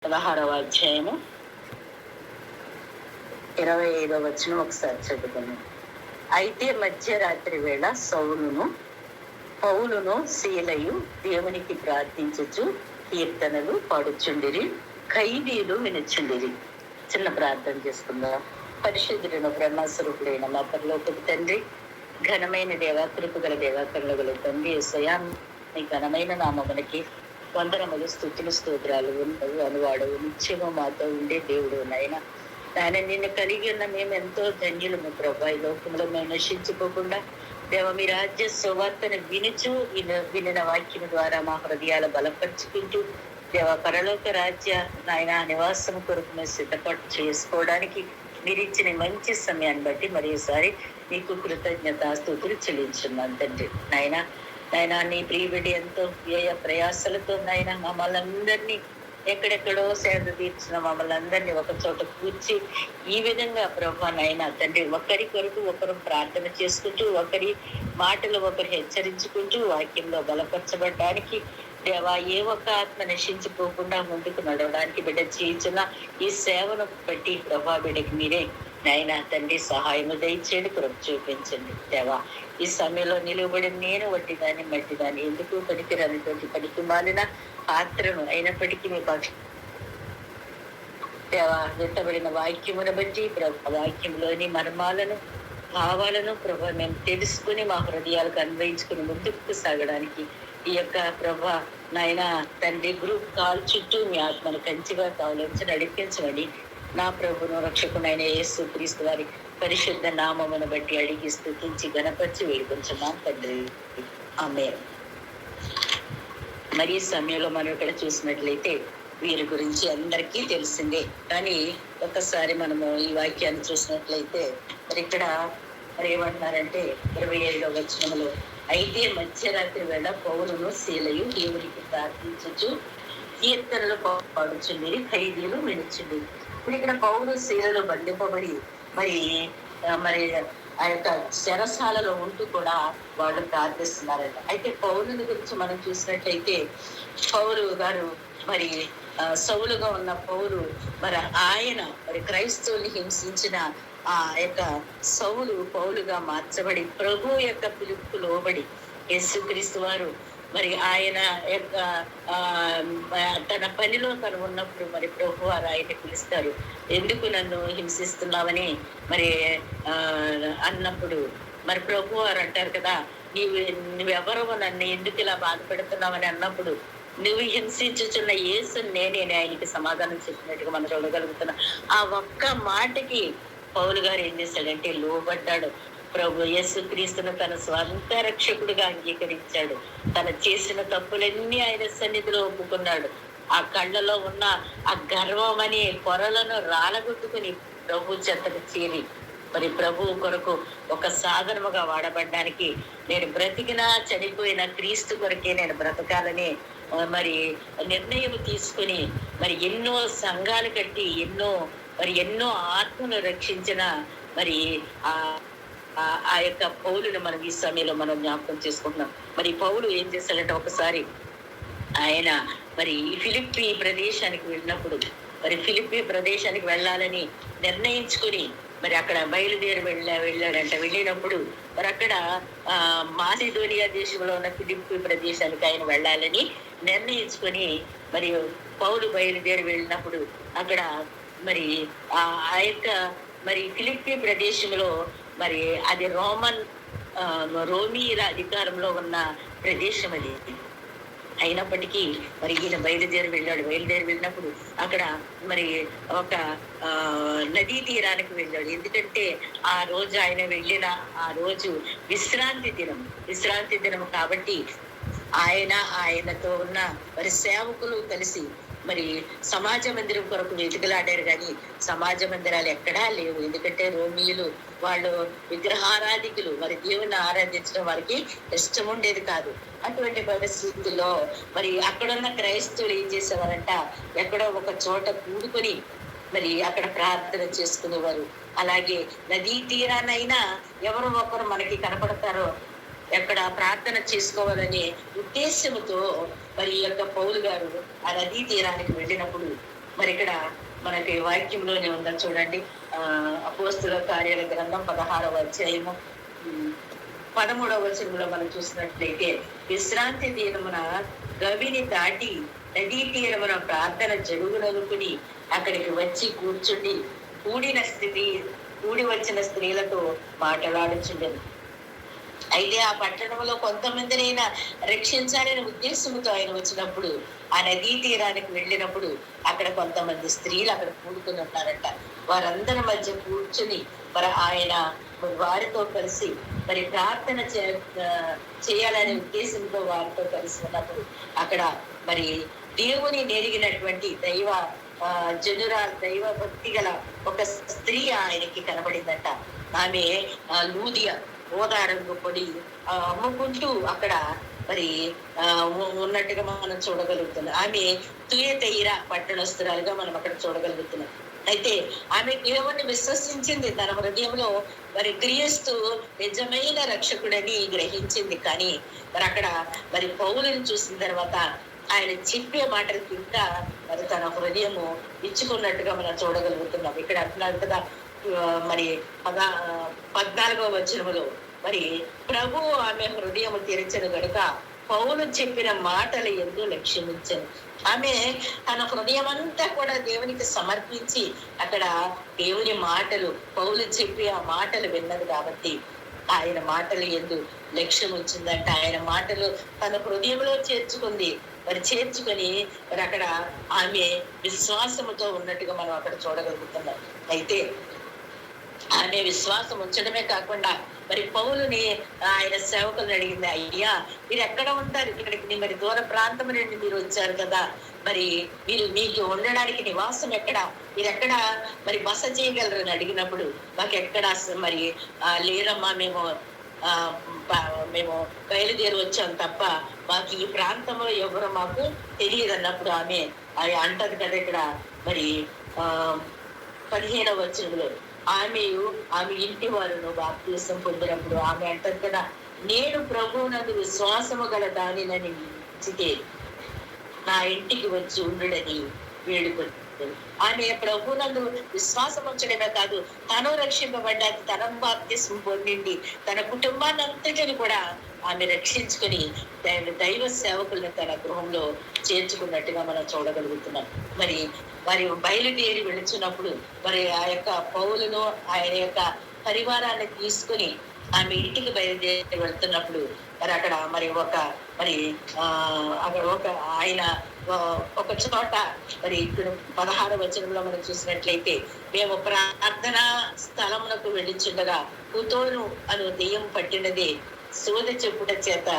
16వ అధ్యాయము 25వ వచనం ఒకసారి చదువుకున్నాం. అయితే మధ్యరాత్రి వేళ పౌలును శీలయు దేవునికి ప్రార్థించుచు కీర్తనలు పాడుచుండిరి, ఖైదీలు వినుచుండిరి. చిన్న ప్రార్థన చేసుకుందాం. పరిశుద్ధుడైన బ్రహ్మస్వరూపుడైన మా పరలోకపు తండ్రి, ఘనమైన దేవ, కృపగల దేవ, కరుణగల తండ్రి యేసయ్యా, నీ ఘనమైన నామమునకి వందనములు, స్తుతులు, స్తోత్రాలు. ఉన్నవు అనువాడవు, నిత్యము మాతో ఉండే దేవుడు నాయన. ఆయన నిన్ను కలిగి ఉన్న మేము ఎంతో ధన్యులము ప్రభా. ఈ లోకంలో మేము నశించుకోకుండా దేవ మీ రాజ్య సువార్తను వినిన వాక్యం ద్వారా మా హృదయాలు బలపరుచుకుంటూ దేవ పరలోక రాజ్య నాయన నివాసం కొరకు మేము సిద్ధపాటు చేసుకోవడానికి మీరు ఇచ్చిన మంచి సమయాన్ని బట్టి మరోసారి నీకు కృతజ్ఞతాస్తుతులు చెల్లించున్నాను తండ్రి. నాయన నీ ప్రియబిడ్డ ఎంతో వ్యయ ప్రయాసలతో నాయన మమ్మల్ని అందరినీ ఎక్కడెక్కడో సేద తీర్చిన మమ్మల్ని అందరినీ ఒక చోట కూర్చి ఈ విధంగా ప్రభా నాయన తండ్రి ఒకరి కొరకు ఒకరు ప్రార్థన చేసుకుంటూ, ఒకరి మాటలు ఒకరు హెచ్చరించుకుంటూ వాక్యంలో బలపరచబడడానికి దేవా ఏ ఒక్క ఆత్మ నశించిపోకుండా ముందుకు నడవడానికి బిడ్డ చేయించిన ఈ సేవను బట్టి ప్రభా బిడ్డకి మీరే నాయన తండ్రి సహాయము దయచేయండి, కృప చూపించండి దేవా. ఈ సమయంలో నిలువబడి నేను వట్టిదాన్ని మట్టిదాన్ని ఎందుకు పనికిరానిటువంటి పనికి మాలిన పాత్రను అయినప్పటికీ మీ పక్ష దేవా విత్తబడిన వాక్యమును బట్టి ప్రభు వాక్యంలోని మర్మాలను భావాలను ప్రభు మేము తెలుసుకుని మా హృదయాలకు అన్వయించుకుని ముందుకు సాగడానికి ఈ యొక్క ప్రభ నాయన తండ్రి గ్రూప్ కాల్ చుట్టూ మీ ఆత్మను కంచిగా కావలించి నడిపించమని నా ప్రభును రక్షకునైన యేసు క్రీస్తు వారి పరిశుద్ధ నామమును బట్టి అడిగి స్తుతించి గణపరిచి వేడుకొంచున్నాం తండ్రి, ఆమేన్. మరి ఈ సమయంలో మనం ఇక్కడ చూసినట్లయితే వీరి గురించి అందరికీ తెలిసిందే, కానీ ఒకసారి మనము ఈ వాక్యాన్ని చూసినట్లయితే మరి ఇక్కడ మరి ఏమంటున్నారంటే 25వ వచనంలో, అయితే మధ్యరాత్రి వేళ పౌలును శీలయు దేవునికి ప్రార్థించుచు కీర్తనలు పాడుచుండిరి, ఖైదీలు వినుచుండిరి. ఇప్పుడు ఇక్కడ పౌలు శీలలో బంధింపబడి మరి ఆ యొక్క చెరసాలలో ఉంటూ కూడా వాళ్ళు ప్రార్థిస్తున్నారంట. అయితే పౌలుని గురించి మనం చూసినట్లయితే పౌలు గారు మరి సౌలుగా ఉన్న పౌలు మరి ఆయన మరి క్రైస్తవుని హింసించిన ఆ యొక్క సౌలు పౌలుగా మార్చబడి ప్రభు యొక్క పిలుపుకు లోబడి యేసుక్రీస్తు వారు మరి ఆయన యొక్క తన పనిలో తను ఉన్నప్పుడు మరి ప్రభు వారు ఆయన పిలుస్తారు. ఎందుకు నన్ను హింసిస్తున్నావని మరి అన్నప్పుడు మరి ప్రభు వారు అంటారు కదా, నువ్వెవరో నన్ను ఎందుకు ఇలా బాధ పెడుతున్నావని అన్నప్పుడు నువ్వు హింసించుచున్న యేసుని నేనే ఆయనకి సమాధానం చెప్పినట్టుగా మనం చూడగలుగుతున్నా. ఆ ఒక్క మాటకి పౌలు గారు ఏం చేశాడంటే లోబడ్డాడు. ప్రభు యేసుక్రీస్తును తన స్వంత రక్షకుడిగా అంగీకరించాడు. తను చేసిన తప్పులన్నీ ఆయన సన్నిధిలో ఒప్పుకున్నాడు. ఆ కళ్ళలో ఉన్న ఆ గర్వం అనే పొరలను రాలగొట్టుకుని ప్రభు చెంతకు చేరి మరి ప్రభు కొరకు ఒక సాధనముగా వాడబడ్డానికి నేను బ్రతికినా చనిపోయిన క్రీస్తు కొరకే నేను బ్రతకాలని మరి నిర్ణయం తీసుకుని మరి ఎన్నో సంఘాలు కట్టి ఎన్నో ఆత్మను రక్షించిన మరి ఆ యొక్క పౌలును మనం ఈ సమయంలో మనం జ్ఞాపకం చేసుకుంటున్నాం. మరి పౌలు ఏం చేశాడంటే ఒకసారి ఆయన మరి ఫిలిప్పీ ప్రదేశానికి వెళ్ళాలని నిర్ణయించుకుని మరి అక్కడ బయలుదేరి వెళ్ళాడంట. వెళ్ళినప్పుడు మరి అక్కడ మాసిదోనియా దేశంలో ఉన్న ఫిలిప్పీ ప్రదేశానికి ఆయన వెళ్ళాలని నిర్ణయించుకొని మరి పౌలు బయలుదేరి వెళ్ళినప్పుడు అక్కడ మరి ఆ యొక్క మరి ఫిలిప్పీ ప్రదేశంలో మరి అది రోమీల అధికారంలో ఉన్న ప్రదేశం అది. అయినప్పటికీ మరి ఈయన బయలుదేరి వెళ్ళినప్పుడు అక్కడ మరి ఒక నదీ తీరానికి వెళ్ళాడు. ఎందుకంటే ఆ రోజు ఆయన వెళ్ళిన ఆ రోజు విశ్రాంతి దినం కాబట్టి ఆయనతో ఉన్న మరి సేవకులు కలిసి మరి సమాజ మందిరం కొరకు వెతుకులాడారు, కానీ సమాజ మందిరాలు ఎక్కడా లేవు. ఎందుకంటే రోమీయులు వాళ్ళు విగ్రహారాధికులు, మరి దేవుణ్ణి ఆరాధించడం వారికి ఇష్టం ఉండేది కాదు. అటువంటి పరిస్థితుల్లో మరి అక్కడున్న క్రైస్తవులు ఏం చేసేవారంట, ఎక్కడో ఒక చోట కూడుకొని మరి అక్కడ ప్రార్థన చేసుకునేవారు. అలాగే నదీ తీరానైనా ఎవరో ఒకరు మనకి కనపడతారో ఎక్కడ ప్రార్థన చేసుకోవాలనే ఉద్దేశంతో మరి యొక్క పౌలు గారు ఆ నదీ తీరానికి వెళ్ళినప్పుడు మరి ఇక్కడ మనకి వాక్యంలోనే ఉందా చూడండి. అపోస్తుల కార్యాల గ్రంథం 16వ అధ్యాయము 13వ వచనంలో మనం చూసినట్లయితే, విశ్రాంతి దినమున గవిని దాటి నదీ తీరమున ప్రార్థన జరుగుననుకుని అక్కడికి వచ్చి కూర్చుండి కూడి వచ్చిన స్త్రీలతో మాట్లాడుచుండెను. అయితే ఆ పట్టణంలో కొంతమందినైనా రక్షించాలనే ఉద్దేశంతో ఆయన వచ్చినప్పుడు ఆ నదీ తీరానికి వెళ్ళినప్పుడు అక్కడ కొంతమంది స్త్రీలు అక్కడ కూడుకుని ఉన్నారంట. వారందరి మధ్య కూర్చుని మరి ఆయన వారితో కలిసి మరి ప్రార్థన చేయాలనే ఉద్దేశంతో వారితో కలిసి ఉన్నప్పుడు అక్కడ మరి దేవుని నెరిగినటువంటి దైవ దైవ భక్తి గల ఒక స్త్రీ ఆయనకి కనబడిందంట. ఆమె లూదియా ఓదారంగు పొడి అమ్ముకుంటూ అక్కడ మరి ఉన్నట్టుగా మనం చూడగలుగుతున్నాం. ఆమె తుయతెయిరా పట్టణస్తురాలుగా మనం అక్కడ చూడగలుగుతున్నాం. అయితే ఆమె దేవుణ్ణి విశ్వసించింది, తన హృదయంలో మరి క్రీస్తు నిజమైన రక్షకుడని గ్రహించింది. కానీ మరి అక్కడ మరి పౌలుని చూసిన తర్వాత ఆయన చెప్పే మాటలకి ఇంకా మరి తన హృదయము ఇచ్చుకున్నట్టుగా మనం చూడగలుగుతున్నాం. ఇక్కడ అంటున్నారు కదా, మరి 14వ వచనములో మరి ప్రభు ఆమె హృదయము తెరచను గనుక పౌలు చెప్పిన మాటలు ఎందు లక్ష్యమించను. ఆమె తన హృదయం అంతా కూడా దేవునికి సమర్పించి అక్కడ దేవుని మాటలు పౌలు చెప్పి ఆ మాటలు విన్నది కాబట్టి ఆయన మాటలు ఎందు లక్ష్యం ఉంచిందంట. ఆయన మాటలు తన హృదయంలో చేర్చుకుంది. మరి చేర్చుకొని మరి అక్కడ ఆమె విశ్వాసముతో ఉన్నట్టుగా మనం అక్కడ చూడగలుగుతున్నాం. అయితే ఆమె విశ్వాసం ఉంచడమే కాకుండా మరి పౌలుని ఆయన సేవకులను అడిగింది, అయ్యా మీరు ఎక్కడ ఉంటారు, ఇక్కడికి మరి దూర ప్రాంతం నుండి మీరు వచ్చారు కదా, మరి మీకు ఉండడానికి నివాసం ఎక్కడ, మీరు ఎక్కడ మరి బస చేయగలరని అడిగినప్పుడు మాకు ఎక్కడ మరి లేరమ్మా, మేము బయలుదేరి వచ్చాం తప్ప మాకు ఈ ప్రాంతంలో ఎవరో మాకు తెలియదు అన్నప్పుడు ఆమె అంటది కదా ఇక్కడ మరి 15వ వచనంలో ఆమె ఇంటి వారును బాప్తిసం పొందినప్పుడు ఆమె అంటది కదా, నేను ప్రభువునందు విశ్వాసము గల దానిని ఇచ్చితే నా ఇంటికి వచ్చి ఉండుడని వేడుకుంటుంది. ఆమె ప్రభువునందు విశ్వాసం ఉంచడమే కాదు, తను రక్షింపబడ్డాది, తన బాప్తిసం పొందింది, తన కుటుంబాన్ని అంతటిని కూడా ఆమె రక్షించుకుని దైవ సేవకుల్ని తన గృహంలో చేర్చుకున్నట్టుగా మనం చూడగలుగుతున్నాం. మరి బయలుదేరి వెళుచున్నప్పుడు మరి ఆ యొక్క పౌలును ఆయన యొక్క పరివారాన్ని తీసుకుని ఆమె ఇంటికి బయలుదేరి వెళ్తున్నప్పుడు మరి అక్కడ ఆయన ఒక చోట మరి ఇక్కడ 16వ వచనంలో మనం చూసినట్లయితే, మేము ప్రార్థనా స్థలమునకు వెళ్ళిచుండగా పుతోను అను దెయ్యం పట్టినదే సోద చెప్పుట చేత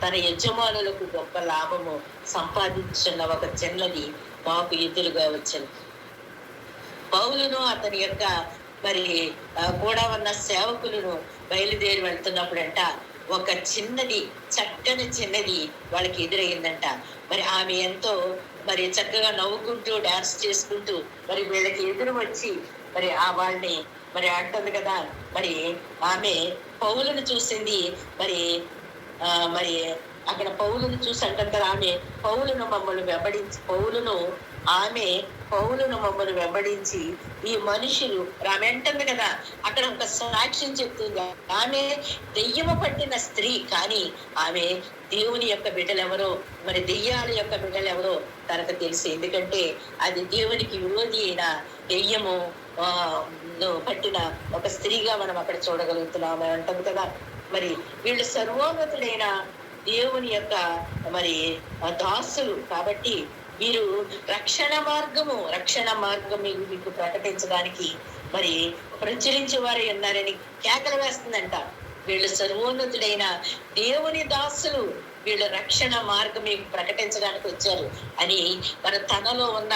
తన యజమానులకు గొప్ప లాభము సంపాదించున్న ఒక చిన్నది మాకు ఎదురుగా వచ్చింది. పౌలును అతని యొక్క మరి కూడా ఉన్న సేవకులను బయలుదేరి వెళ్తున్నప్పుడంట ఒక చక్కని చిన్నది వాళ్ళకి ఎదురయ్యిందంట. మరి ఆమె ఎంతో మరి చక్కగా నవ్వుకుంటూ డాన్స్ చేసుకుంటూ మరి వీళ్ళకి ఎదురు వచ్చి మరి వాళ్ళని మరి అంటుంది కదా, మరి ఆమె పౌలును చూసింది. మరి అక్కడ పౌలును చూసి అంటారు కదా, పౌలును మమ్మల్ని వెంబడించి ఈ మనుషులు ఆమె అంటుంది కదా, అక్కడ ఒక సాక్ష్యం చెప్తుంది. ఆమె దెయ్యము పట్టిన స్త్రీ, కానీ ఆమె దేవుని యొక్క బిడ్డలెవరో మరి దెయ్యాల యొక్క బిడ్డలెవరో తనకు తెలిసి, ఎందుకంటే అది దేవునికి విరోధి అయిన దెయ్యము పట్టిన ఒక స్త్రీగా మనం అక్కడ చూడగలుగుతున్నాం అంటుంది కదా. మరి వీళ్ళు సర్వోన్నతుడైన దేవుని యొక్క మరి దాసులు కాబట్టి వీరు రక్షణ మార్గం మీకు ప్రకటించడానికి మరి ప్రచురించే వారే ఉన్నారని కేకలు వేస్తుందంట. వీళ్ళు సర్వోన్నతుడైన దేవుని దాసులు, వీళ్ళు రక్షణ మార్గం మీకు ప్రకటించడానికి వచ్చారు అని మన తనలో ఉన్న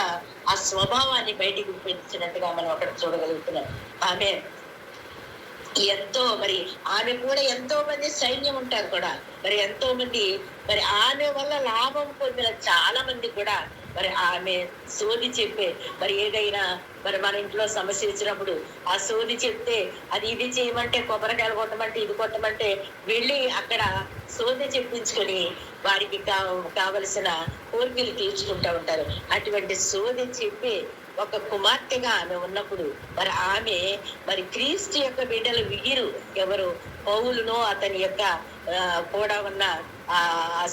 ఆ స్వభావాన్ని బయటికి పెంచినట్టుగా మనం అక్కడ చూడగలుగుతున్నాం. ఆమె కూడా ఎంతో మంది సైన్యం ఉంటారు కూడా, మరి ఎంతో మంది మరి ఆమె వల్ల లాభం పొందిన చాలా మంది కూడా మరి ఆమె సోది చెప్పే, మరి ఏదైనా మరి మన ఇంట్లో సమస్య వచ్చినప్పుడు ఆ సోది చెప్తే, అది ఇది చేయమంటే, కొబ్బరికాయలు కొట్టమంటే, ఇది కొట్టమంటే వెళ్ళి అక్కడ సోది చెప్పించుకొని వారికి కావలసిన కోరికలు తీర్చుకుంటూ ఉంటారు. అటువంటి సోది చెప్పి ఒక కుమార్తెగా ఆమె ఉన్నప్పుడు మరి ఆమె మరి క్రీస్తు యొక్క బిడ్డలు వీరు ఎవరు, పౌలును అతని యొక్క కూడా ఉన్న ఆ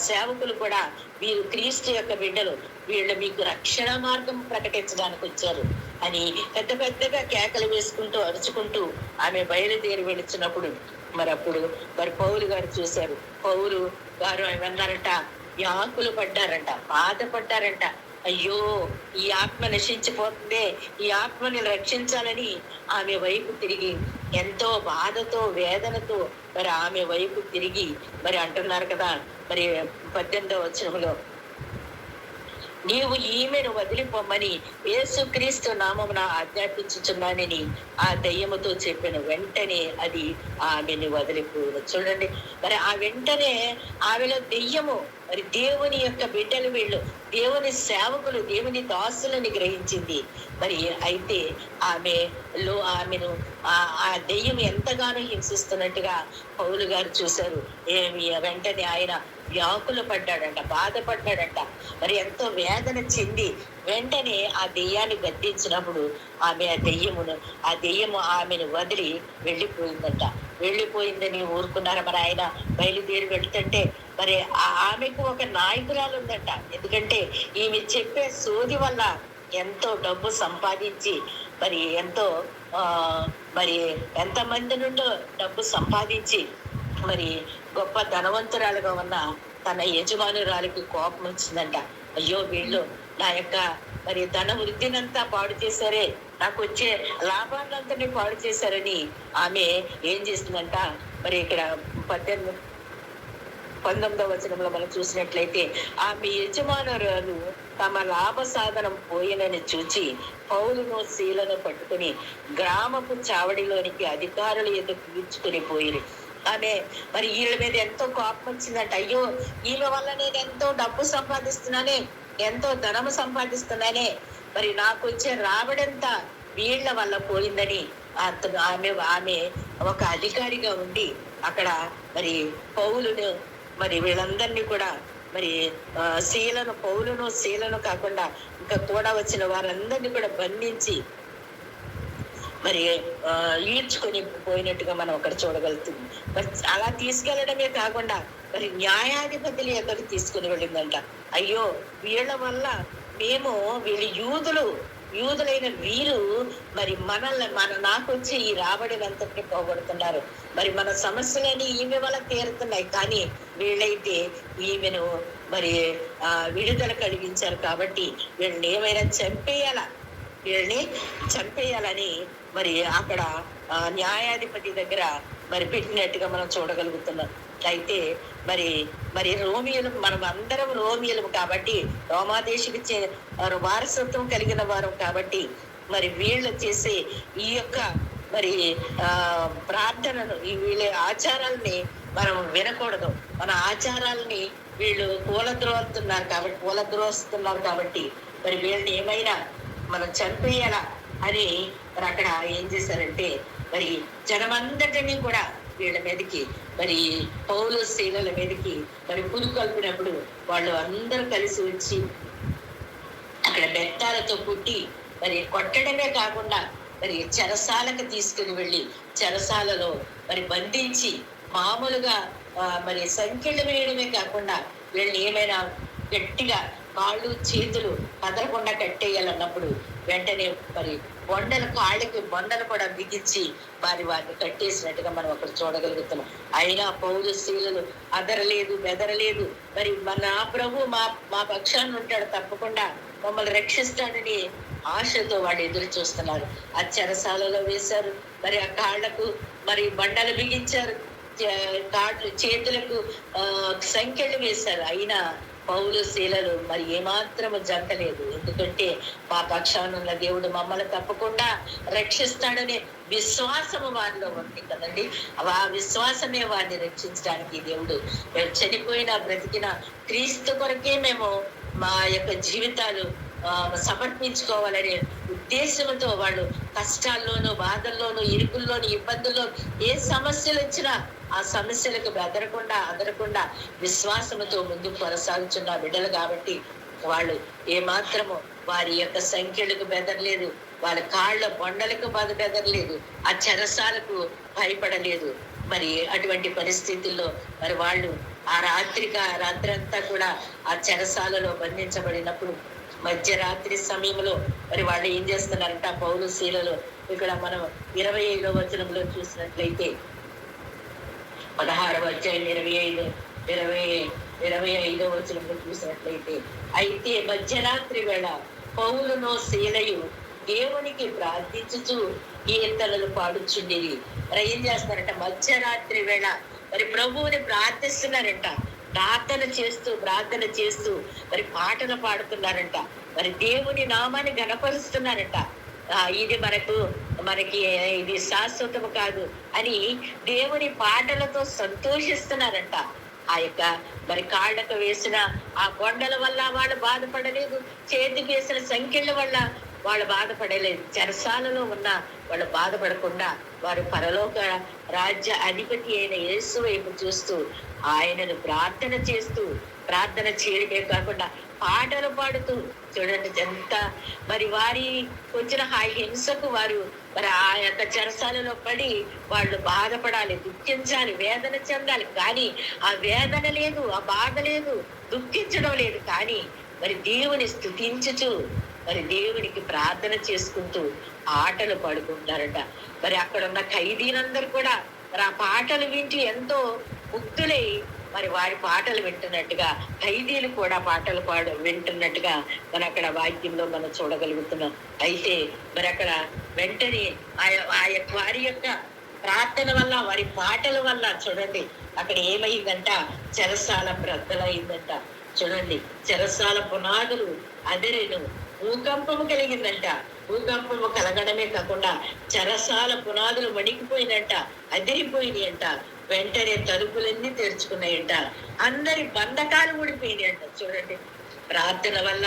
సేవకులు కూడా వీరు క్రీస్తు యొక్క బిడ్డలు, వీళ్ళు మీకు రక్షణ మార్గం ప్రకటించడానికి వచ్చారు అని పెద్ద పెద్దగా కేకలు వేసుకుంటూ అరుచుకుంటూ ఆమె బయలుదేరి వెళుతున్నప్పుడు మరి అప్పుడు మరి పౌలు గారు చూశారు. పౌలు గారు ఏమన్నారంట, వ్యాకులు పడ్డారంట, బాధపడ్డారంట. అయ్యో, ఈ ఆత్మ నశించిపోతుందే, ఈ ఆత్మని రక్షించాలని ఆమె వైపు తిరిగి ఎంతో బాధతో వేదనతో మరి ఆమె వైపు తిరిగి మరి అంటున్నారు కదా, మరి 18వ వచనంలో, నీవు ఈమెను వదిలిపోమ్మని యేసుక్రీస్తు నామమున ఆజ్ఞాపించుచున్నానని ఆ దయ్యముతో చెప్పాను. వెంటనే అది ఆమెను వదిలిపోను. చూడండి, మరి ఆ వెంటనే ఆమెలో దెయ్యము, మరి దేవుని యొక్క బిడ్డలు వీళ్ళు, దేవుని సేవకులు, దేవుని దాసులని గ్రహించింది. మరి అయితే ఆమెను ఆ దెయ్యం ఎంతగానో హింసిస్తున్నట్టుగా పౌలు గారు చూశారు. వెంటనే ఆయన వ్యాకులు పడ్డాడంట, బాధపడ్డాడంట, మరి ఎంతో వేదన చెంది వెంటనే ఆ దెయ్యాన్ని గద్దించినప్పుడు ఆమె ఆ దెయ్యము ఆమెను వదిలి వెళ్ళిపోయిందంట. వెళ్ళిపోయిందని ఊరుకున్నారా? మరి ఆయన బయలుదేరి వెళ్తుంటే మరి ఆమెకు ఒక నాయకురాలు ఉందంట. ఎందుకంటే ఈమె చెప్పే సోది వల్ల ఎంతో డబ్బు సంపాదించి మరి మరి ఎంతమంది నుండో డబ్బు సంపాదించి మరి గొప్ప ధనవంతురాలుగా ఉన్న తన యజమానురాలికి కోపం వచ్చిందంట. అయ్యో, వీళ్ళు నా యొక్క మరి ధన వృద్ధినంతా పాడు చేశారే, నాకు వచ్చే లాభాలంతని పాడు చేశారని ఆమె ఏం చేస్తుందంట. మరి ఇక్కడ 19వ వచనంలో మనం చూసినట్లయితే, ఆమె యజమానురాలు తమ లాభ సాధనం పోయినని చూచి పౌలును శీలను పట్టుకుని గ్రామపు చావడిలోనికి అధికారుల ఎదురు పీల్చుకుని పోయి ఆమె మరి వీళ్ళ మీద ఎంతో కోపం వచ్చిందంట. అయ్యో, ఈమె వల్ల నేను ఎంతో డబ్బు సంపాదిస్తున్నానే, ఎంతో ధనము సంపాదిస్తున్నానే, మరి నాకు వచ్చే రాబడంతా వీళ్ళ వల్ల పోయిందని ఆమె ఒక అధికారిగా ఉండి అక్కడ మరి పౌలును మరి వీళ్ళందరినీ కూడా మరి పౌలును శీలను కాకుండా ఇంకా కూడా వచ్చిన వారందరినీ కూడా బంధించి మరి ఈడ్చుకొని పోయినట్టుగా మనం అక్కడ చూడగలుగుతుంది. మరి అలా తీసుకెళ్లడమే కాకుండా మరి న్యాయాధిపతులు ఎక్కడికి తీసుకుని వెళ్ళిందంట. అయ్యో, వీళ్ళ వల్ల వీళ్ళు యూదులైన వీరు మరి నాకు వచ్చి ఈ రాబడినంతటిని పోగొడుతున్నారు, మరి మన సమస్యలని ఈమె వల్ల తీరుతున్నాయి, కానీ వీళ్ళైతే ఈమెను మరి విడుదల కలిగించారు కాబట్టి వీళ్ళని ఏమైనా వీళ్ళని చంపేయాలని మరి అక్కడ న్యాయాధిపతి దగ్గర మరి పెట్టినట్టుగా మనం చూడగలుగుతున్నాం. అయితే మరి రోమియోలు, మనం అందరం రోమియోలు కాబట్టి, రోమాదేశికి వారసత్వం కలిగిన వారు కాబట్టి మరి వీళ్ళు చేసే ఈ యొక్క మరి ప్రార్థనను, వీళ్ళ ఆచారాలని మనం వినకూడదు. మన ఆచారాలని వీళ్ళు కూలద్రోస్తున్నారు కాబట్టి మరి వీళ్ళని ఏమైనా మనం చంపేయాలా అని మరి అక్కడ ఏం చేశారంటే మరి జనమందరినీ కూడా వీళ్ళ మీదకి, మరి పౌలు శీలల మీదకి మరి పురుకొల్పినప్పుడు వాళ్ళు అందరూ కలిసి వచ్చి అక్కడ బెత్తాలతో కుట్టి మరి కొట్టడమే కాకుండా మరి చెరసాలకు తీసుకుని వెళ్ళి చెరసాలలో మరి బంధించి మామూలుగా మరి సంఖ్యలు వేయడమే కాకుండా వీళ్ళని ఏమైనా గట్టిగా కాళ్ళు చేతులు కదలకుండా కట్టేయాలన్నప్పుడు వెంటనే మరి కాళ్ళకి బొండలు కూడా బిగించి వారిని కట్టేసినట్టుగా మనం అక్కడ చూడగలుగుతున్నాం. అయినా పౌలు శీలలు అదరలేదు, బెదరలేదు. మరి నా ప్రభు మా పక్షాన్ని ఉంటాడు, తప్పకుండా మమ్మల్ని రక్షిస్తాడని ఆశతో వాళ్ళు ఎదురు చూస్తున్నారు. ఆ చెరసాలలో వేశారు, మరి ఆ కాళ్లకు మరి బండలు బిగించారు, చేతులకు సంఖ్యలు వేశారు. అయినా పౌలు శీలలు మరి ఏమాత్రము జంటలేదు. ఎందుకంటే మా పక్షానున్న దేవుడు మమ్మల్ని తప్పకుండా రక్షిస్తాడనే విశ్వాసము వారిలో ఉంది కదండి. ఆ విశ్వాసమే వారిని రక్షించడానికి దేవుడు చనిపోయిన బ్రతికిన క్రీస్తు కొరకే మేము మా యొక్క జీవితాలు సమర్పించుకోవాలనే ఉద్దేశంతో వాళ్ళు కష్టాల్లోనూ, బాధల్లోనూ, ఇరుకుల్లోనూ, ఇబ్బందుల్లో ఏ సమస్యలు వచ్చినా ఆ సమస్యలకు అదరకుండా విశ్వాసంతో ముందుకు కొనసాగుతున్న బిడ్డలు కాబట్టి వాళ్ళు ఏమాత్రము వారి యొక్క సంఖ్యలకు బెదరలేదు, వాళ్ళ కాళ్ళ బొండలకు బెదరలేదు, ఆ చెరసాలకు భయపడలేదు. మరి అటువంటి పరిస్థితుల్లో మరి వాళ్ళు ఆ రాత్రంతా కూడా ఆ చెరసాలలో బంధించబడినప్పుడు మధ్యరాత్రి సమయంలో మరి వాళ్ళు ఏం చేస్తున్నారంట, పౌలు శీలలో ఇక్కడ మనం 25వ వచనంలో చూసినట్లయితే 16వ అధ్యాయం 25వ వచనంలో చూసినట్లయితే, అయితే మధ్యరాత్రి వేళ పౌలును శీలయు దేవునికి ప్రార్థించుచు కీర్తనలు పాడుచుండేది. మరి ఏం చేస్తారంట, మధ్యరాత్రి వేళ మరి ప్రభువుని ప్రార్థిస్తున్నారంట, ప్రార్థన చేస్తూ మరి పాటలు పాడుతున్నారంట, మరి దేవుని నామాన్ని గణపరుస్తున్నారంట. ఇది మనకి ఇది శాశ్వతము కాదు అని దేవుని పాటలతో సంతోషిస్తున్నారంట. ఆ యొక్క మరి కాళ్ళకు వేసిన ఆ కొండల వల్ల వాళ్ళు బాధపడలేదు, చేతికి వేసిన సంఖ్యల వల్ల వాళ్ళు బాధపడలేదు, చెరసాలలో ఉన్న వాళ్ళు బాధపడకుండా వారు పరలోక రాజ్య అధిపతి అయిన యేసు వైపు చూస్తూ ఆయనను ప్రార్థన చేయడమే కాకుండా పాటలు పాడుతూ, చూడండి ఎంత మరి వారి వచ్చిన ఆ హింసకు వారు మరి ఆ యొక్క చెరసాలలో పడి వాళ్ళు బాధపడాలి, దుఃఖించాలి, వేదన చెందాలి. కానీ ఆ వేదన లేదు, ఆ బాధ లేదు, దుఃఖించడం లేదు. కానీ మరి దేవుని స్తుతించుచు మరి దేవునికి ప్రార్థన చేసుకుంటూ ఆటలు పాడుకుంటారట. మరి అక్కడ ఉన్న ఖైదీలందరూ కూడా మరి ఆ పాటలు వింటూ ఎంతో ముక్తులై మరి వారి పాటలు వింటున్నట్టుగా, ఖైదీలు కూడా పాటలు వింటున్నట్టుగా మన అక్కడ వాక్యంలో మనం చూడగలుగుతున్నాం. అయితే మరి అక్కడ వెంటనే వారి యొక్క ప్రార్థన వల్ల, వారి పాటల వల్ల చూడండి అక్కడ ఏమైందంట, చెరసాల బ్రద్దలైందంట. చూడండి, చెరసాల పునాదులు అదిరెను, భూకంపము కలిగిందంట. భూకంపము కలగడమే కాకుండా చెరసాల పునాదులు వణికిపోయినంట, అదిరిపోయినాయి అంట. వెంటనే తలుపులన్నీ తెరుచుకున్నాయంట, అందరి బంధకాలు ఊడిపోయినాయి అంట. చూడండి, ప్రార్థన వల్ల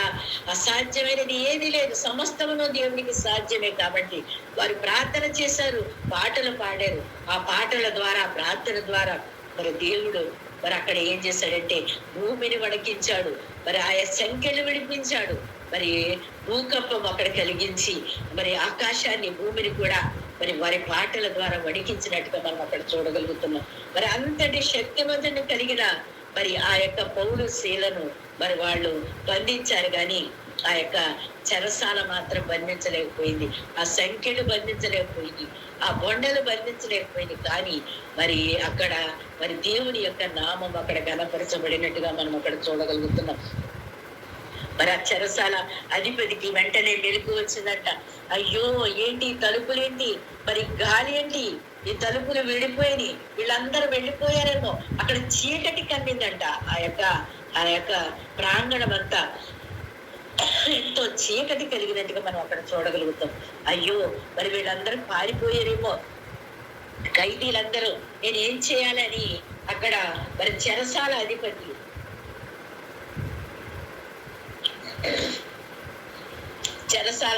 అసాధ్యమైనది ఏది లేదు, సమస్తమును దేవునికి సాధ్యమే. కాబట్టి వారు ప్రార్థన చేశారు, పాటలు పాడారు. ఆ పాటల ద్వారా, ప్రార్థన ద్వారా మరి దేవుడు మరి అక్కడ ఏం చేశాడంటే భూమిని వణికించాడు, మరి ఆయా సంఖ్యలు విడిపించాడు, మరి భూకంపం అక్కడ కలిగించి మరి ఆకాశాన్ని, భూమిని కూడా మరి వారి పాటల ద్వారా వణికించినట్టుగా మనం అక్కడ చూడగలుగుతున్నాం. మరి అంతటి శక్తివంతుని కలిగిన మరి ఆ యొక్క పౌలు శీలను మరి వాళ్ళు బంధించారు, కానీ ఆ యొక్క చెరసాల మాత్రం బంధించలేకపోయింది, ఆ సంఖ్యలు బంధించలేకపోయింది, ఆ బొండలు బంధించలేకపోయింది. కానీ మరి అక్కడ మరి దేవుని యొక్క నామం అక్కడ ఘనపరచబడినట్టుగా మనం అక్కడ చూడగలుగుతున్నాం. మరి ఆ చెరసాల అధిపతికి వెంటనే మెలకు వచ్చిందంట. అయ్యో ఏంటి తలుపులేంటి, మరి గాలి ఏంటి, ఈ తలుపులు విడిపోయి వీళ్ళందరూ వెళ్ళిపోయారేమో. అక్కడ చీకటి కమ్మిందంట. ఆ యొక్క ప్రాంగణం అంతా ఎంతో చీకటి కలిగినట్టుగా మనం అక్కడ చూడగలుగుతాం. అయ్యో మరి వీళ్ళందరూ పారిపోయారేమో, ఖైదీలందరూ నేనేం చేయాలని అక్కడ మరి చెరసాల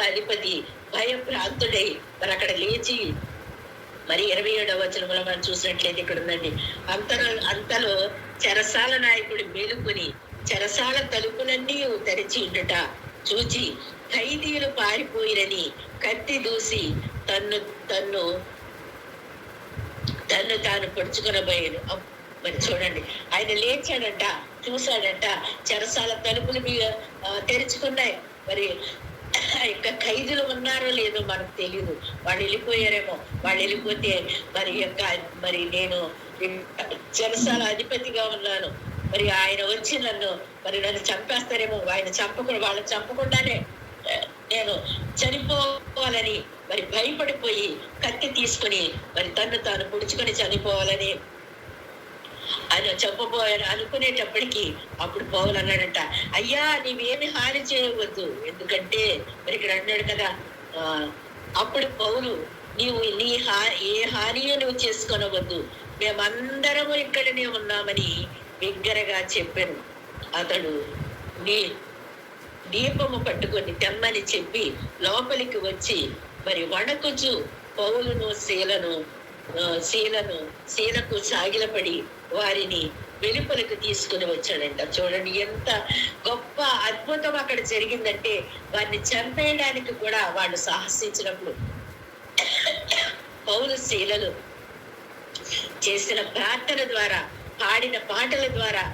అధిపతి భయభ్రాంతుడై మరి అక్కడ లేచి మరి 27వ వచనంలో మనం చూసినట్లయితే ఇక్కడ ఉందండి, అంతలో చెరసాల నాయకుడు మేలుకొని చెరసాల తలుపులన్నీ తెరిచి ఉండుట చూచి ఖైదీలు పారిపోయిరని కత్తి దూసి తన్ను తాను పొడుచుకొనబోయాను. మరి చూడండి, ఆయన లేచాడంట, చూశాడంట, చెరసాల తలుపులు తెరుచుకున్నాయి. మరి ఆ యొక్క ఖైదీలు ఉన్నారో లేదో మనకు తెలియదు, వాళ్ళు వెళ్ళిపోయారేమో. వాళ్ళు వెళ్ళిపోతే మరి నేను చెరసాల అధిపతిగా ఉన్నాను, మరి ఆయన వచ్చి నన్ను చంపేస్తారేమో, వాళ్ళని చంపకుండానే నేను చనిపోవాలని మరి భయపడిపోయి కత్తి తీసుకుని మరి తాను పొడుచుకొని చనిపోవాలని ఆయన చెప్పబోయాను అనుకునేటప్పటికీ అప్పుడు పౌలు అన్నాడంట, అయ్యా నీవేమి హాని చేయవద్దు, ఎందుకంటే మరి ఇక్కడ అన్నాడు కదా. అప్పుడు పౌలు, నీవు ఏ హానియో నువ్వు చేసుకొనవద్దు, మేమందరము ఇక్కడనే ఉన్నామని బిగ్గరగా చెప్పాను. అతడు దీపము పట్టుకొని తెమ్మని చెప్పి లోపలికి వచ్చి మరి వణకుచు పౌలును శీలకు సాగిలపడి వారిని వెలుపలకు తీసుకుని వచ్చాడంట. చూడండి ఎంత గొప్ప అద్భుతం అక్కడ జరిగిందంటే, వారిని చంపేయడానికి కూడా వాళ్ళు సాహసించినప్పుడు పౌలు శీలలు చేసిన ప్రార్థన ద్వారా, పాడిన పాటల ద్వారా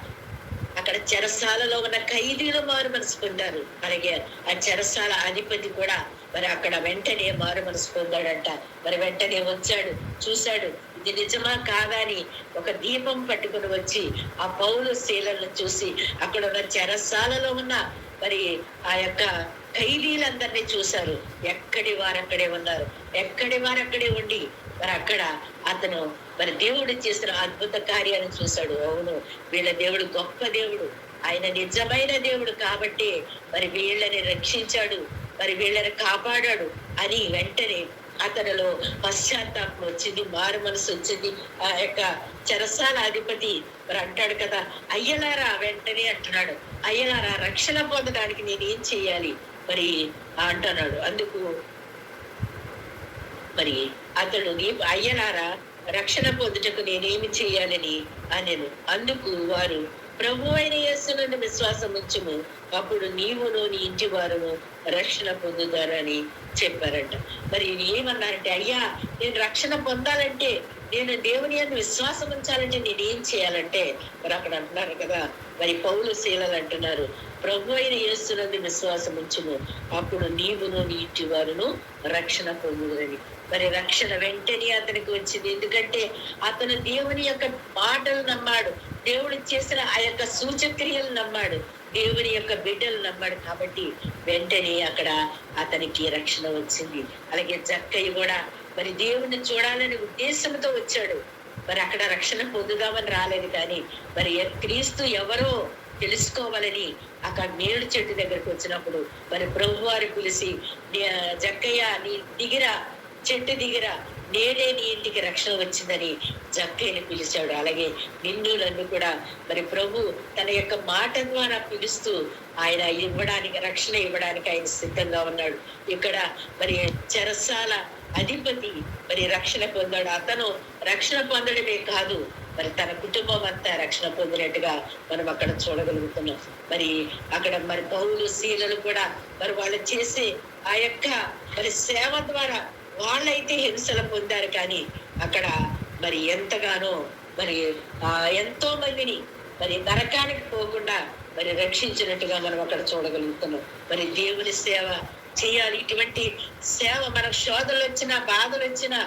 అక్కడ చెరసాలలో ఉన్న ఖైదీలు మారు మనసు పొందారు. అలాగే ఆ చెరసాల అధిపతి కూడా మరి అక్కడ వెంటనే మారు మనసు పొందాడంట. మరి వెంటనే వచ్చాడు, చూశాడు ఇది నిజమా కాదా అని ఒక దీపం పట్టుకుని వచ్చి ఆ పౌలు శీలను చూసి అక్కడ ఉన్న చెరసాలలో ఉన్న మరి ఆ యొక్క ఖైదీలందరినీ చూశారు. ఎక్కడి వారక్కడే ఉన్నారు, ఎక్కడి వారక్కడే ఉండి మరి అక్కడ అతను మరి దేవుడు చేసిన అద్భుత కార్యాలను చూశాడు. అవును, వీళ్ళ దేవుడు గొప్ప దేవుడు, ఆయన నిజమైన దేవుడు కాబట్టి మరి వీళ్ళని రక్షించాడు, మరి వీళ్ళని కాపాడాడు అని వెంటనే అతనిలో పశ్చాత్తాపం వచ్చింది, మారు మనసు వచ్చింది. ఆ యొక్క చెరసాల అధిపతి మరి అంటాడు కదా, అయ్యలారా, వెంటనే అంటున్నాడు, అయ్యలారా రక్షణ పొందడానికి నేనేం చేయాలి మరి అంటున్నాడు. అందుకు మరి అతడు అయ్యలారా రక్షణ పొందుటకు నేనేమి చేయాలని అనేను. అందుకు వారు ప్రభు అయిన యేసునందు విశ్వాసం ఉంచుము, అప్పుడు నీవును నీ ఇంటి వారును రక్షణ పొందుతారని చెప్పారంట. మరి ఏమన్నారంటే, అయ్యా నేను రక్షణ పొందాలంటే, నేను దేవుని యందు విశ్వాసం ఉంచాలంటే నేనేం చేయాలంటే మరి అక్కడ అంటున్నారు కదా, మరి పౌలు శీలలు అంటున్నారు, ప్రభు అయిన యేసునందు విశ్వాసం ఉంచుము, అప్పుడు నీవును నీ ఇంటి వారును రక్షణ పొందుదని. మరి రక్షణ వెంటనే అతనికి వచ్చింది. ఎందుకంటే అతను దేవుని యొక్క మాటలు నమ్మాడు, దేవుడు చేసిన ఆ యొక్క సూచక్రియలు నమ్మాడు, దేవుని యొక్క బిడ్డలు నమ్మాడు. కాబట్టి వెంటనే అక్కడ అతనికి రక్షణ వచ్చింది. అలాగే జక్కయ్య కూడా మరి దేవుణ్ణి చూడాలనే ఉద్దేశంతో వచ్చాడు. మరి అక్కడ రక్షణ పొందుదామని రాలేదు, కానీ మరి క్రీస్తు ఎవరో తెలుసుకోవాలని అక్కడ మేలు చెట్టు దగ్గరకు వచ్చినప్పుడు మరి ప్రభు వారు పిలిచి, జక్కయ్య నీ దిగిరా, చెట్టు దిగిరా, నేనే నీ ఇంటికి రక్షణ వచ్చిందని జక్కయ్యని పిలిచాడు. అలాగే నిన్ను నన్ను కూడా మరి ప్రభు తన యొక్క మాట ద్వారా పిలుస్తూ ఆయన ఇవ్వడానికి, రక్షణ ఇవ్వడానికి ఆయన సిద్ధంగా ఉన్నాడు. ఇక్కడ మరి చెరసాల అధిపతి మరి రక్షణ పొందాడు. అతను రక్షణ పొందడమే కాదు, మరి తన కుటుంబం అంతా రక్షణ పొందినట్టుగా మనం అక్కడ చూడగలుగుతున్నాం. మరి అక్కడ మరి పౌలు శీలలు కూడా మరి వాళ్ళు చేసే ఆ యొక్క మరి సేవ ద్వారా వాళ్ళైతే హింసలు పొందారు, కానీ అక్కడ మరి ఎంతగానో మరి ఎంతో మందిని మరి నరకానికి పోకుండా మరి రక్షించినట్టుగా మనం అక్కడ చూడగలుగుతున్నాం. మరి దేవుని సేవ చేయాలి. ఇటువంటి సేవ మనకు శోధనలు వచ్చినా, బాధలు వచ్చినా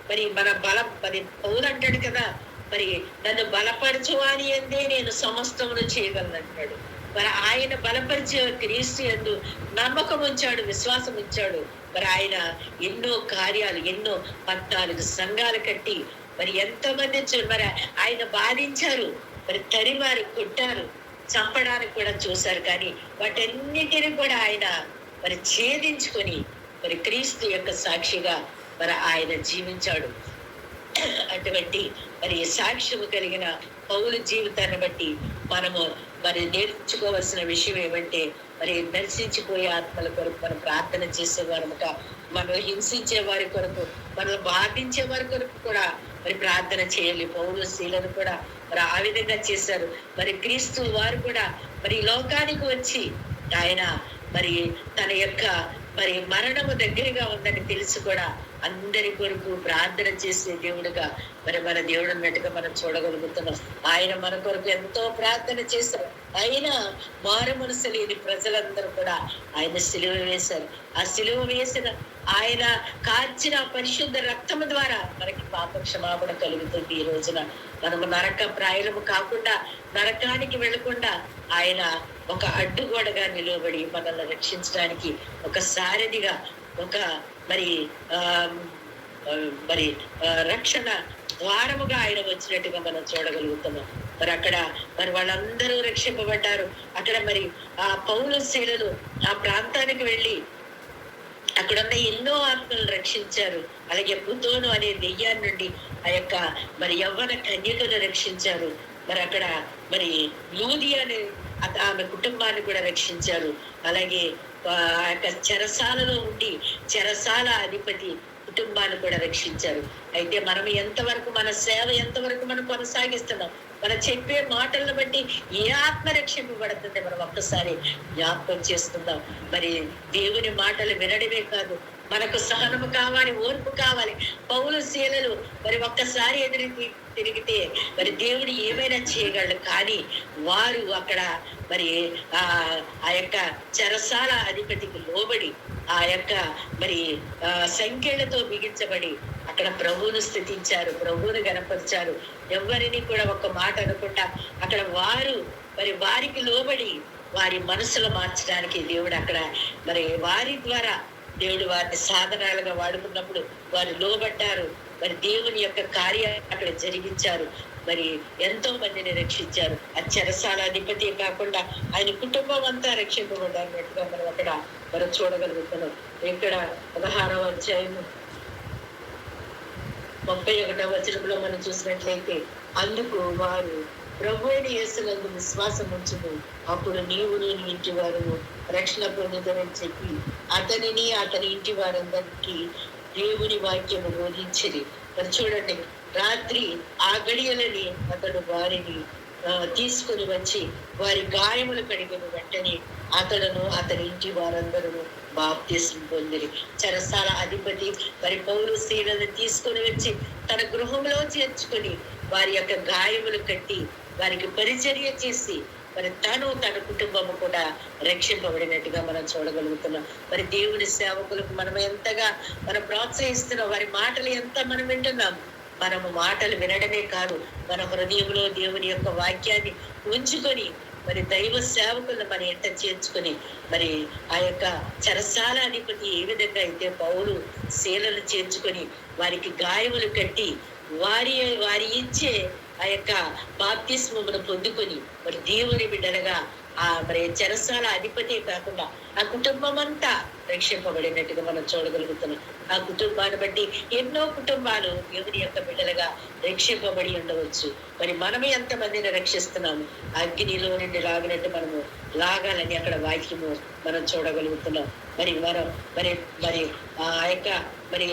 మరి మన బలం, మరి పౌలు అంటాడు కదా, మరి నన్ను బలపరచు అని అందే నేను సమస్తమును చేయగలను అంటాడు. మరి ఆయన బలపరిచే క్రీస్తు యందు నమ్మకం ఉంచాడు, విశ్వాసం ఉంచాడు. మరి ఆయన ఎన్నో కార్యాలు, ఎన్నో 14 సంఘాలు కట్టి మరి ఎంతోమంది మరి ఆయన బాధించారు, మరి తరివారు, కొట్టారు, చంపడానికి కూడా చూశారు. కానీ వాటన్నిటిని కూడా ఆయన మరి ఛేదించుకొని మరి క్రీస్తు యొక్క సాక్షిగా మరి ఆయన జీవించాడు. అటువంటి మరి సాక్ష్యము కలిగిన పౌలు జీవితాన్ని బట్టి మనము మరి నేర్చుకోవాల్సిన విషయం ఏమంటే, మరి దర్శించిపోయే ఆత్మల కొరకు మనం ప్రార్థన చేసేవారముగా, మనం హింసించే వారి కొరకు, మనం బాధించే వారి కొరకు కూడా మరి ప్రార్థన చేయాలి. పౌలు శీలను కూడా మరి ఆ విధంగా చేశారు. మరి క్రీస్తు వారు కూడా మరి లోకానికి వచ్చి ఆయన మరి తన యొక్క మరి మరణము దగ్గరగా ఉందని తెలిసి కూడా అందరి కొరకు ప్రార్థన చేసే దేవుడుగా మరి మన దేవుడు అన్నట్టుగా మనం చూడగలుగుతున్నాం. ఆయన మన కొరకు ఎంతో ప్రార్థన చేశారు. ఆయన మారు మనసు లేని ప్రజలందరూ కూడా ఆయన సిలువ వేశారు. ఆ సిలువ వేసిన ఆయన కార్చిన పరిశుద్ధ రక్తము ద్వారా మనకి పాప క్షమాపణ కలుగుతుంది. ఈ రోజున మనము నరక ప్రాయులము కాకుండా, నరకానికి వెళ్లకుండా ఆయన ఒక అడ్డుగోడగా నిలబడి మనల్ని రక్షించడానికి ఒక సారథిగా, ఒక మరి మరి రక్షణ ద్వారముగా ఆయన వచ్చినట్టుగా మనం చూడగలుగుతున్నాం. మరి అక్కడ మరి వాళ్ళందరూ రక్షింపబడ్డారు. అక్కడ మరి ఆ పౌలు శీలలు ఆ ప్రాంతానికి వెళ్ళి అక్కడున్న ఎన్నో ఆత్మలను రక్షించారు. అలాగే పుతోను అనే దెయ్యాన్ని నుండి ఆ యొక్క మరి యవ్వన కన్యకను రక్షించారు. మరి అక్కడ మరి లూది అనే ఆమె కుటుంబాన్ని కూడా రక్షించారు. అలాగే ఆ యొక్క చెరసాలలో ఉండి చెరసాల అధిపతి కుటుంబాన్ని కూడా రక్షించారు. అయితే మనం ఎంతవరకు మన సేవ ఎంతవరకు మనం కొనసాగిస్తున్నాం, మనం చెప్పే మాటలను బట్టి ఏ ఆత్మ రక్షింపబడుతుంది మనం ఒక్కసారి జ్ఞాపకం చేసుకుందాం. మరి దేవుని మాటలు వినడమే కాదు, మనకు సహనము కావాలి, ఓర్పు కావాలి. పౌలు శీలలు మరి ఒక్కసారి తిరిగితే మరి దేవుడు ఏమైనా చేయగలడు. కానీ వారు అక్కడ మరి ఆ యొక్క చెరసాల అధిపతికి లోబడి ఆ యొక్క మరి సంఖ్యలతో బిగించబడి అక్కడ ప్రభువును స్థుతించారు, ప్రభువును గణపరిచారు. ఎవరిని కూడా ఒక్క మాట అనుకుంటా అక్కడ వారు మరి వారికి లోబడి వారి మనసులు మార్చడానికి దేవుడు అక్కడ మరి వారి ద్వారా దేవుడు వారిని సాధనాలుగా వాడుకున్నప్పుడు వారు లోబడ్డారు. మరి దేవుని యొక్క కార్యాన్ని అక్కడ జరిగించారు. మరి ఎంతో మందిని రక్షించారు. ఆ చెరసాల అధిపతి కాకుండా ఆయన కుటుంబం అంతా రక్షింపబడ్డారన్నట్టుగా మనం అక్కడ మనం చూడగలుగుతున్నాం. ఇక్కడ 16వ అధ్యాయము 31వ వచనంలో మనం చూసినట్లయితే, అందుకు వారు ప్రభు అయిన యేసునందు విశ్వాసం ఉంచును, అప్పుడు నీవును నీ ఇంటి వారు రక్షణ పొందుతారని చెప్పి అతనిని అతని ఇంటి వారందరికీ దేవుని వాక్యము బోధించిరి. మరి చూడండి, రాత్రి ఆ గడియలని అతడు వారిని తీసుకుని వచ్చి వారి గాయములు కడిగిన వెంటనే అతడును అతని ఇంటి వారందరూ బాప్తిస్మం పొందిరి. చెరసాల అధిపతి మరి పౌలు శీలను తీసుకుని వచ్చి తన గృహంలో చేర్చుకుని వారి యొక్క గాయములు కట్టి వారికి పరిచర్య చేసి మరి తన కుటుంబము కూడా రక్షింపబడినట్టుగా మనం చూడగలుగుతున్నాం. మరి దేవుని సేవకులకు మనం ఎంతగా మనం ప్రోత్సహిస్తున్నాం, వారి మాటలు ఎంత మనం వింటున్నాం. మనము మాటలు వినడమే కాదు, మన హృదయంలో దేవుని యొక్క వాక్యాన్ని ఉంచుకొని మరి దైవ సేవకులను మన ఎంట చేర్చుకొని మరి ఆ యొక్క చెరసాల అధిపతి ఏ విధంగా అయితే పౌలు శీలను చేర్చుకొని వారికి గాయములు కట్టి వారి ఇచ్చే ఆ యొక్క బాప్తిస్మమును పొందుకొని మరి దేవుని బిడ్డలుగా ఆ మరి చెరసాల అధిపతి కాకుండా ఆ కుటుంబం అంతా రక్షింపబడినట్టుగా మనం చూడగలుగుతున్నాం. ఆ కుటుంబాన్ని బట్టి ఎన్నో కుటుంబాలు దేవుని యొక్క బిడ్డలుగా రక్షింపబడి ఉండవచ్చు. మరి మనమే ఎంతమందిని రక్షిస్తున్నాము, అగ్నిలో నుండి లాగినట్టు మనము లాగాలని అక్కడ వాక్యము మనం చూడగలుగుతున్నాం. మరి మనం మరి మరి ఆ యొక్క మరి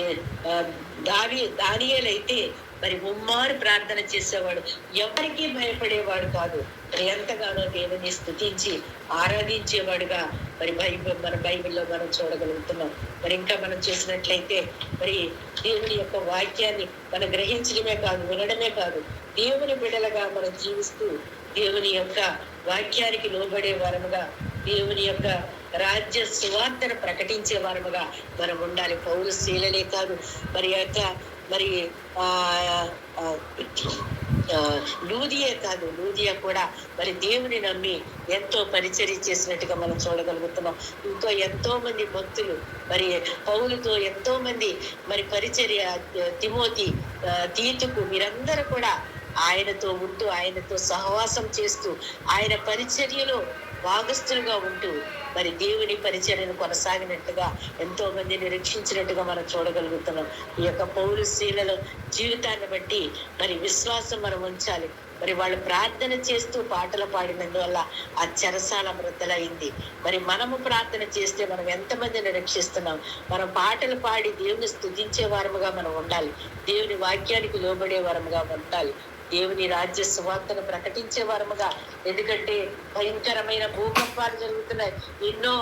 దానియేలైతే మరి ముమ్మారు ప్రార్థన చేసేవాడు, ఎవరికి భయపడేవాడు కాదు. మరి ఎంతగానో దేవుని స్తుతించి ఆరాధించేవాడుగా మరి మన బైబిల్లో మనం చూడగలుగుతున్నాం. మరి ఇంకా మనం చూసినట్లయితే మరి దేవుని యొక్క వాక్యాన్ని మనం గ్రహించడమే కాదు, వినడమే కాదు, దేవుని బిడ్డలుగా మనం జీవిస్తూ దేవుని యొక్క వాక్యానికి లోబడే వారముగా, దేవుని యొక్క రాజ్య సువార్తను ప్రకటించే వారముగా మనం ఉండాలి. పౌలు శీలనే కాదు, మరి యొక్క మరి లూదియా కూడా మరి దేవుని నమ్మి ఎంతో పరిచర్య చేసినట్టుగా మనం చూడగలుగుతున్నాం. ఇంకా ఎంతో మంది భక్తులు మరి పౌలుతో ఎంతో మంది మరి పరిచర్య, తిమోతి, తీతుకు మీరందరూ కూడా ఆయనతో ఉంటూ ఆయనతో సహవాసం చేస్తూ ఆయన పరిచర్యలో భాగస్థులుగా ఉంటూ మరి దేవుని పరిచర్యను కొనసాగినట్టుగా ఎంతో మందిని రక్షించినట్టుగా మనం చూడగలుగుతున్నాం. ఈ యొక్క పౌలు శీలలో జీవితాన్ని బట్టి మరి విశ్వాసం మనం ఉంచాలి. మరి వాళ్ళు ప్రార్థన చేస్తూ పాటలు పాడినందువల్ల ఆ చెరసాల మృతలైంది. మరి మనము ప్రార్థన చేస్తే మనం ఎంతమందిని రక్షిస్తున్నాం. మనం పాటలు పాడి దేవుని స్తుతించే వారముగా మనం ఉండాలి, దేవుని వాక్యానికి లోబడే వారముగా ఉండాలి, దేవుని రాజ్య సువార్తను ప్రకటించే వారముగా. ఎందుకంటే భయంకరమైన భూకంపాలు జరుగుతున్నాయి, ఎన్నో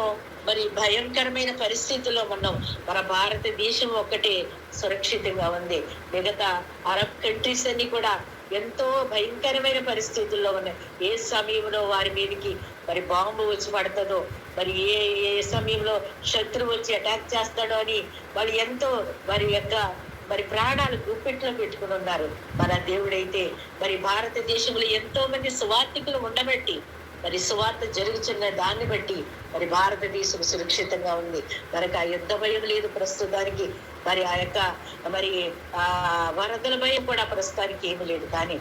మరి భయంకరమైన పరిస్థితుల్లో ఉన్నాం. మన భారతదేశం ఒక్కటే సురక్షితంగా ఉంది, మిగతా అరబ్ కంట్రీస్ అన్ని కూడా ఎంతో భయంకరమైన పరిస్థితుల్లో ఉన్నాయి. ఏ సమయంలో వారి మీదకి మరి బాంబు వచ్చి పడుతుందో, మరి ఏ సమయంలో శత్రువు వచ్చి అటాక్ చేస్తాడో అని వాళ్ళు ఎంతో వారి యొక్క మరి ప్రాణాలు గుప్పెట్లో పెట్టుకుని ఉన్నారు. మన దేవుడైతే మరి భారతదేశంలో ఎంతో మంది సువార్థికులు ఉండబట్టి మరి సువార్త జరుగుతున్న దాన్ని బట్టి మరి భారతదేశం సురక్షితంగా ఉంది. మనకు ఆ యుద్ధ భయం లేదు ప్రస్తుతానికి, మరి ఆ యొక్క మరి వరదల భయం కూడా ప్రస్తుతానికి ఏమి లేదు. కానీ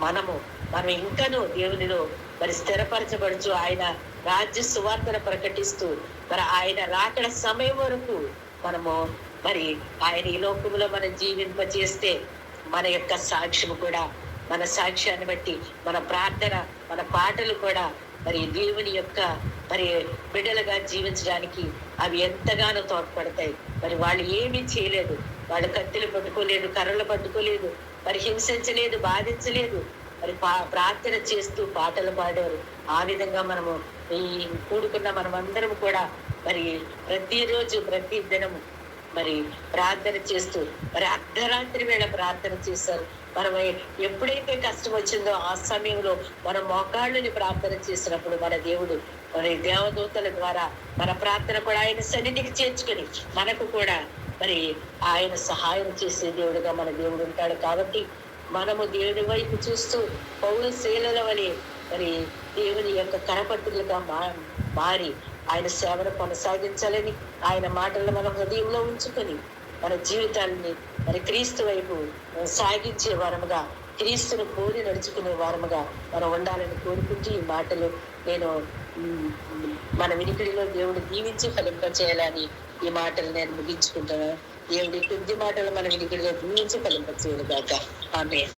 మనం ఇంకనూ దేవునిలో మరి స్థిరపరచబడుచు ఆయన రాజ్య సువార్తను ప్రకటిస్తూ మరి ఆయన రాకడ సమయం వరకు మనము మరి ఆయన ఈ లోకంలో మనం జీవింపజేస్తే మన యొక్క సాక్ష్యము కూడా, మన సాక్ష్యాన్ని బట్టి మన ప్రార్థన, మన పాటలు కూడా మరి దేవుని యొక్క మరి బిడ్డలుగా జీవించడానికి అవి ఎంతగానో తోడ్పడతాయి. మరి వాళ్ళు ఏమీ చేయలేదు, వాళ్ళు కత్తులు పట్టుకోలేదు, కర్రలు పట్టుకోలేదు, మరి హింసించలేదు, బాధించలేదు, మరి ప్రార్థన చేస్తూ పాటలు పాడారు. ఆ విధంగా మనము ఈ కూడుకున్న మనమందరం కూడా మరి ప్రతిరోజు ప్రతి దినము మరి ప్రార్థన చేస్తూ మరి అర్ధరాత్రి వేళ ప్రార్థన చేశారు. మనం ఎప్పుడైతే కష్టం వచ్చిందో ఆ సమయంలో మన మోకాళ్ళని ప్రార్థన చేసినప్పుడు మన దేవుడు మరి దేవదూతల ద్వారా మన ప్రార్థన కూడా ఆయన సన్నిధికి చేర్చుకొని మనకు కూడా మరి ఆయన సహాయం చేసే దేవుడుగా మన దేవుడు ఉంటాడు. కాబట్టి మనము దేవుని వైపు చూస్తూ పౌలు శీలల వలె మరి దేవుని యొక్క కరపట్టులుగా మారి ఆయన సేవను కొనసాగించాలని ఆయన మాటలను మన హృదయంలో ఉంచుకొని మన జీవితాన్ని మరి క్రీస్తు వైపు సాగించే వారముగా, క్రీస్తును కోరి నడుచుకునే వారముగా మనం ఉండాలని కోరుకుంటూ ఈ మాటలు నేను మన వినికిడిలో దేవుడు దీవించి ఫలింప చేయాలని ఈ మాటలు నేను ముగించుకుంటాను. దేవుడి కొద్ది మాటలు మన వినికిడిలో దీవించి ఫలింప చేయను గాక. ఆమేన్.